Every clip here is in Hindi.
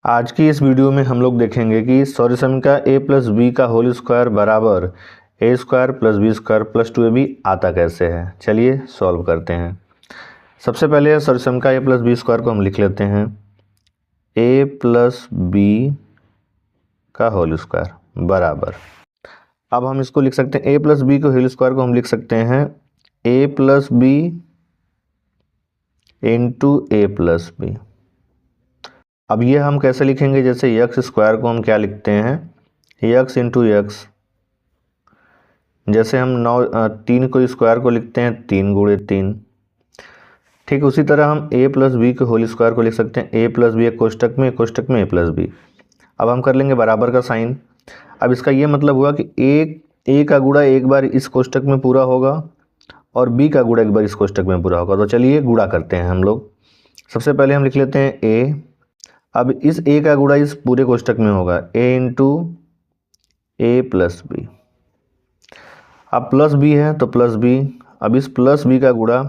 आज की इस वीडियो में हम लोग देखेंगे कि सौरसमीका a प्लस बी का होल स्क्वायर बराबर a square plus B square plus 2ab आता कैसे है। चलिए सॉल्व करते हैं। सबसे पहले सौरसमीका a प्लस बी स्क्वायर को हम लिख लेते हैं a प्लस बी का होल स्क्वायर बराबर, अब हम इसको लिख सकते हैं a प्लस बी के होल स्क्वायर को हम लिख सकते हैं a plus B into A plus B. अब ये हम कैसे लिखेंगे, जैसे यक्स स्क्वायर को हम क्या लिखते हैं यक्स इंटू यक्स, जैसे हम 3 को स्क्वायर को लिखते हैं 3 गुणे 3। ठीक उसी तरह हम a प्लस बी के होल स्क्वायर को लिख सकते हैं a प्लस बी एक कोष्टक में a प्लस बी। अब हम कर लेंगे बराबर का साइन। अब इसका ये मतलब हुआ कि a का गुणा एक बार इस कोष्टक में पूरा होगा और b का गुणा एक बार इस कोष्टक में पूरा होगा। तो चलिए गुणा करते हैं हम लोग। सबसे पहले हम लिख लेते हैं a, अब इस a का गुणा इस पूरे कोष्टक में होगा a into A plus B. अब प्लस बी है तो प्लस बी, अब इस प्लस बी का गुणा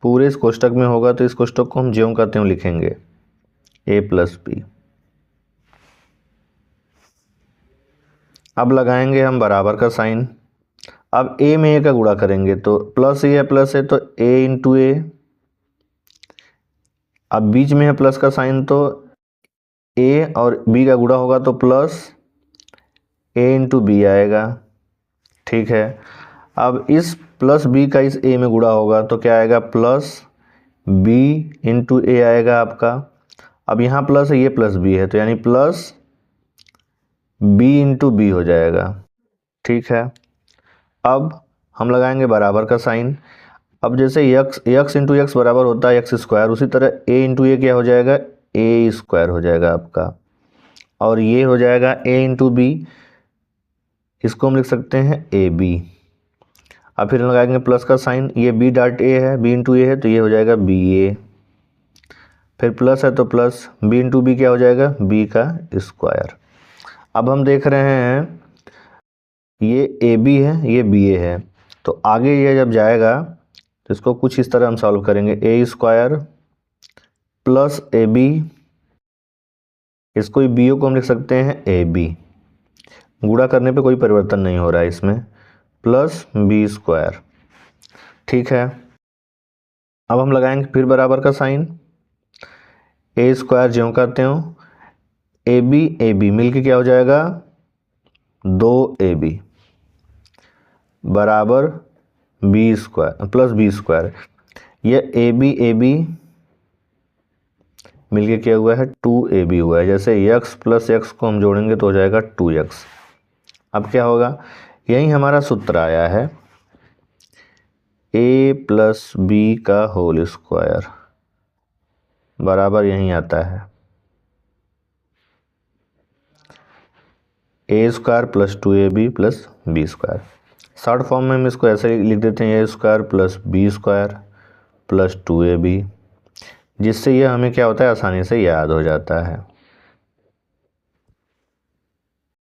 पूरे इस कोष्टक में होगा तो इस कोष्टक को हम ज्यों करते हैं लिखेंगे a प्लस बी। अब लगाएंगे हम बराबर का साइन। अब a में a का गुणा करेंगे तो प्लस a है प्लस है तो a इंटू ए, अब बीच में है प्लस का साइन तो a और b का गुणा होगा तो प्लस a इंटू बी आएगा। ठीक है, अब इस प्लस b का इस a में गुणा होगा तो क्या आएगा प्लस b इंटू ए आएगा आपका। अब यहाँ प्लस है ये प्लस b है तो यानी प्लस b इंटू बी हो जाएगा। ठीक है, अब हम लगाएंगे बराबर का साइन। अब जैसे यक्स इंटू यक्स बराबर होता है एक्स स्क्वायर, उसी तरह a इंटू ए क्या हो जाएगा ए स्क्वायर हो जाएगा आपका, और ये हो जाएगा a इंटू बी, इसको हम लिख सकते हैं ए बी। अब फिर लगाएंगे प्लस का साइन, ये b डॉट a है b इंटू ए है तो ये हो जाएगा बी ए, फिर प्लस है तो प्लस b इंटू बी क्या हो जाएगा b का स्क्वायर। अब हम देख रहे हैं ये ए बी है ये बी ए है, तो आगे ये जब जाएगा तो इसको कुछ इस तरह हम सॉल्व करेंगे ए स्क्वायर प्लस ए बी, इसको बी को हम लिख सकते हैं ए बी, गुणा करने पे कोई परिवर्तन नहीं हो रहा है इसमें, प्लस बी स्क्वायर। ठीक है, अब हम लगाएंगे फिर बराबर का साइन, ए स्क्वायर ज्यों करते हो ए बी मिल के क्या हो जाएगा 2ab बराबर B square plus B square. यह ए बी मिलके क्या हुआ है 2ab हुआ है। जैसे x प्लस एक्स को हम जोड़ेंगे तो हो जाएगा 2x। अब क्या होगा, यही हमारा सूत्र आया है a प्लस बी का होल स्क्वायर बराबर यही आता है a square plus 2ab plus B square. Short form में हम इसको ऐसे लिख देते हैं a square plus B square plus 2ab, जिससे यह हमें क्या होता है आसानी से याद हो जाता है।